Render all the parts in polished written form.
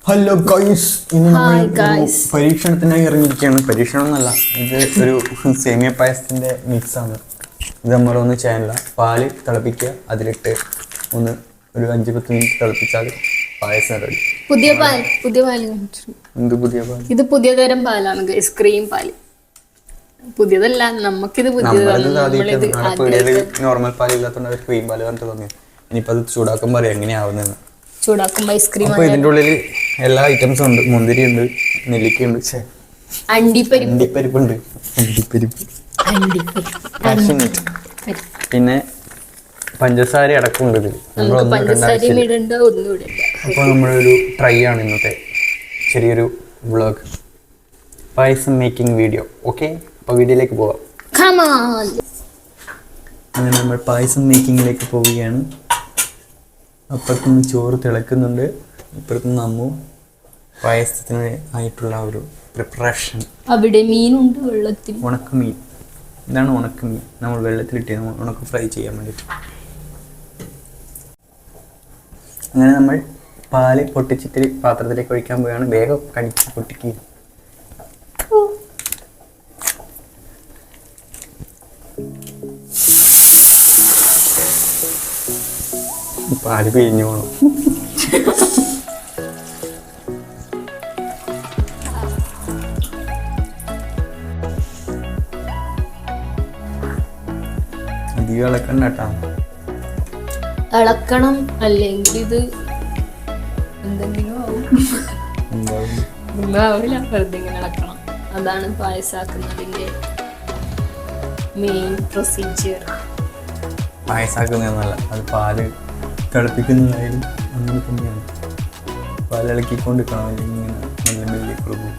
Hello guys, ഇന്ന് നമ്മൾ പരീക്ഷണത്തിനായി ഇറങ്ങിയിരിക്കുകയാണ്. പരീക്ഷണം എന്നല്ല, ഇത് ഒരു സേമിയ പായസത്തിന്റെ മിക്സ് ആണ്. ഇത് നമ്മളൊന്ന് ചെയ്യാനില്ല. പാല് തിളപ്പിക്കുക, അതിലിട്ട് ഒരു 5-10 മിനിറ്റ് തിളപ്പിച്ചാൽ പായസം റെഡി. പുതിയ പാൽ എന്ത് പുതിയ പാൽ? ഇത് പുതിയ തരം പാലാണ് ഗൈസ്, ക്രീം പാല്. പുതിയതല്ല, നമുക്കിത് നോർമൽ പാൽ ഇല്ലാത്തതുകൊണ്ട് അവർ ക്രീം പാല് പറഞ്ഞിട്ട് തോന്നി. ഇനിയിപ്പോൾ അത് ചൂടാക്കുമ്പോൾ അറിയാം എങ്ങനെയാവുന്നതെന്ന്. ചൂടാക്കുമ്പോൾ ഐസ്ക്രീം. അപ്പോൾ ഇതിൻ്റെ ഉള്ളിൽ എല്ലാ ഐറ്റംസും ഉണ്ട്. മുന്തിരി ഉണ്ട്, നെല്ലിക്കയുണ്ട്, അണ്ടിപ്പരിപ്പുണ്ട്, പിന്നെ പഞ്ചസാര അടക്കമുണ്ട് ഇതിൽ. അപ്പോൾ നമ്മളൊരു ട്രൈ ആണ് ഇന്നത്തെ ചെറിയൊരു വ്ളോഗ്, പായസം മേക്കിംഗ് വീഡിയോ. ഓക്കെ, അപ്പോൾ വീഡിയോയിലേക്ക് പോവാം. അങ്ങനെ നമ്മൾ പായസം മേക്കിങ്ങിലേക്ക് പോവുകയാണ്. അപ്പുറത്തുനിന്ന് ചോറ് തിളക്കുന്നുണ്ട്, ഇപ്പുറത്തുനിന്ന് അമ്മു പായസത്തിന് ആയിട്ടുള്ള ഒരു പ്രിപ്പറേഷൻ. അവിടെ മീനുണ്ട് വെള്ളത്തിൽ, ഉണക്കമീൻ. ഇതാണ് ഉണക്കമീൻ, നമ്മൾ വെള്ളത്തിലിട്ട് ഉണക്ക ഫ്രൈ ചെയ്യാൻ വേണ്ടിയിട്ട്. അങ്ങനെ നമ്മൾ പാല് പൊട്ടിച്ചിട്ട് പാത്രത്തിലേക്ക് ഒഴിക്കാൻ പോവുകയാണ്. വേഗം കടിച്ച് പൊട്ടിക്കുക. പാല് പിഴിഞ്ഞു പോകണം. അധികം ഇളക്കണ്ട കേട്ടോ. ഇളക്കണം, അല്ലെങ്കിൽ ഇത് എന്തെങ്കിലും ആവില്ല. വെറുതെ ഇങ്ങനെ ഇളക്കണം. അതാണ് പായസാക്കുന്നതിന്റെ മെയിൻ പ്രൊസീജിയർ. പായസാക്കുന്നതെന്നല്ല, അത് പാല് തിളപ്പിക്കുന്നതായാലും അങ്ങനെ തന്നെയാണ്. പാൽ ഇളക്കിക്കൊണ്ടിരിക്കണം, അല്ലെങ്കിൽ ഇങ്ങനെ മെല്ലെ മെല്ലെ കൊടുക്കും.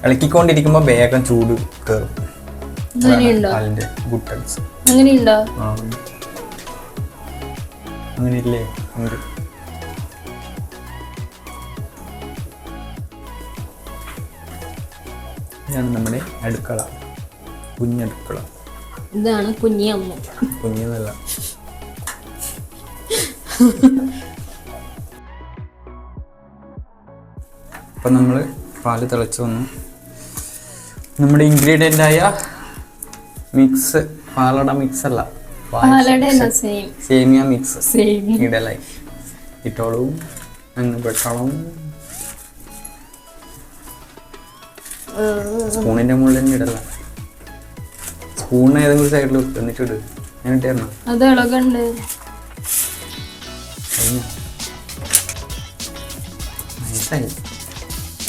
ഇളക്കിക്കൊണ്ടിരിക്കുമ്പോൾ വേഗം ചൂട് കയറും. പാലിന്റെ ഗുട്ടൻസ് അങ്ങനെയുണ്ടോ? അങ്ങനെയില്ലേ? ഉണ്ട്. ഇതാണ് നമ്മുടെ അടുക്കള, കുഞ്ഞടുക്കള. ഇതാണ് കുഞ്ഞിയമ്മ. കുഞ്ഞെന്നല്ല, അപ്പം നമ്മൾ പാല് തിളച്ച് വന്നു. നമ്മുടെ ഇൻഗ്രീഡിയൻ്റ് ആയ മിക്സ്, പാലട മിക്സ് അല്ല, സേമിയ മിക്സ് ഇടലായി ഇട്ടോളൂ. അങ്ങ് വെട്ടണം. സ്പൂണിന്റെ മുകളിൽ തന്നെ ഇടല. സ്പൂൺ ഏതെങ്കിലും സൈഡിൽ എന്നിട്ട് ഇട്. ഞാൻ ഇട്ടായിരുന്നു. അത് ഇളകണ്ട്.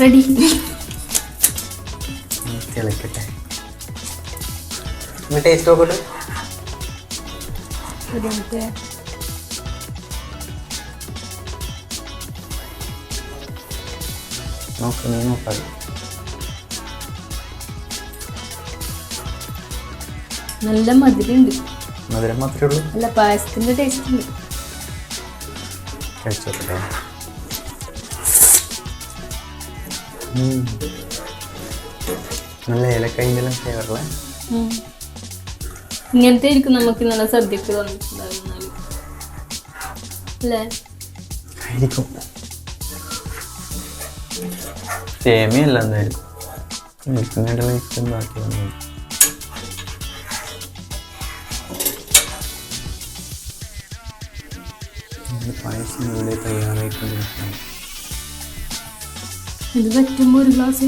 റെഡി. തിളക്കട്ടെ. ടേസ്റ്റ് നോക്കട്ടെ. നീ നോക്കാതെ. നല്ല മധുരമുണ്ട്. മധുരം മാത്രമേ ഉള്ളൂ? അല്ല, പായസത്തിന്റെ ടേസ്റ്റ് ഉണ്ട്. കഴിച്ചോട്ടെ. നല്ല ഏലക്കായിൻ്റെ ഫ്ലേവറല്ലേ? ഇങ്ങനത്തെ ആയിരിക്കും നമുക്ക് നല്ല സദ്യക്ക് തന്നിട്ടുണ്ടായിരുന്നാല് അല്ലേ? ആയിരിക്കും. സേമിയല്ല എന്തായാലും മിൽക്കിനായിട്ടുള്ള മിക്സ് ബാക്കി വന്നു. പായസം ഇവിടെ തയ്യാറായിക്കൊണ്ടിരിക്കുകയാണ്. ഇത് പറ്റുമ്പോ ഒരു ഗ്ലാസ്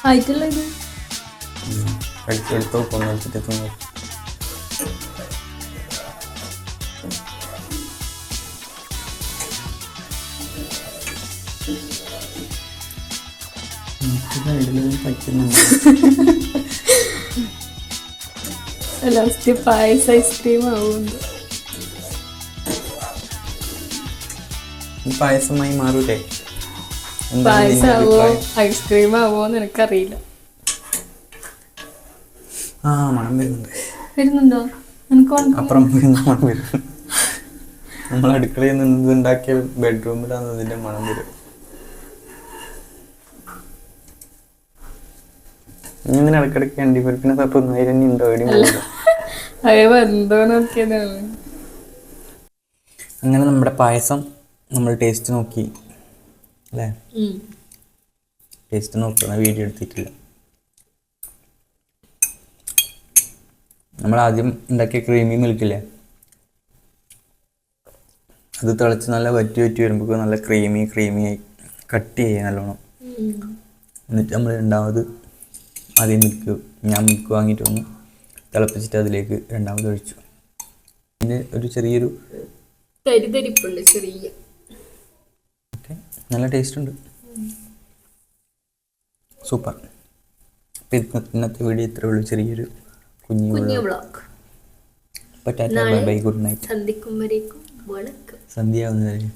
ആയിട്ടുള്ള ഇത് എടുത്തോ കൊന്നെടുത്തിട്ട് ലാസ്റ്റ് പായസ ഐസ്ക്രീം ആവുന്നു. പായസമായി മാറൂലേ? പായസാവോ ഐസ്ക്രീം ആവോന്ന് എനിക്കറിയില്ല. മണം വരുന്നുണ്ടോ? എനിക്ക് അപ്പുറം മണം വരും. നമ്മൾ അടുക്കളയിൽ നിന്ന് ഉണ്ടാക്കിയ ബെഡ്റൂമിലാണ് അതിന്റെ മണം വരും. ഇങ്ങനെ ഇടക്കിടക്ക് അണ്ടിപ്പരിപ്പിനെ തപ്പുന്നു. അതിന് ഉണ്ടോ? അത് വെന്തോ നോക്കിയതാണ്. അങ്ങനെ നമ്മുടെ പായസം നമ്മൾ ടേസ്റ്റ് നോക്കി അല്ലേ? ടേസ്റ്റ് നോക്കുന്ന വീഡിയോ എടുത്തിട്ടില്ല. നമ്മൾ ആദ്യം ഉണ്ടാക്കിയ ക്രീമി മിൽക്കില്ലേ, അത് തിളച്ച് നല്ല വറ്റി വരുമ്പോൾ നല്ല ക്രീമിയായി കട്ടി ചെയ്യാൻ നല്ലോണം. എന്നിട്ട് നമ്മൾ രണ്ടാമത് ആദ്യം ഞാൻ മിൽക്ക് വാങ്ങിയിട്ട് വന്ന് തിളപ്പിച്ചിട്ട് അതിലേക്ക് രണ്ടാമത് ഒഴിച്ചു. പിന്നെ ഒരു ചെറിയൊരു തരിതരിപ്പുണ്ട് ചെറിയ. ഓക്കെ, നല്ല ടേസ്റ്റ് ഉണ്ട്, സൂപ്പർ. അപ്പം ഇന്നത്തെ വീഡിയോ ഇത്രേ ഉള്ളൂ, ചെറിയൊരു കുഞ്ഞു വ്ളോഗ്. Bye, good night. സന്ധ്യ ആവുന്നവരെ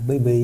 ബൈ ബൈ.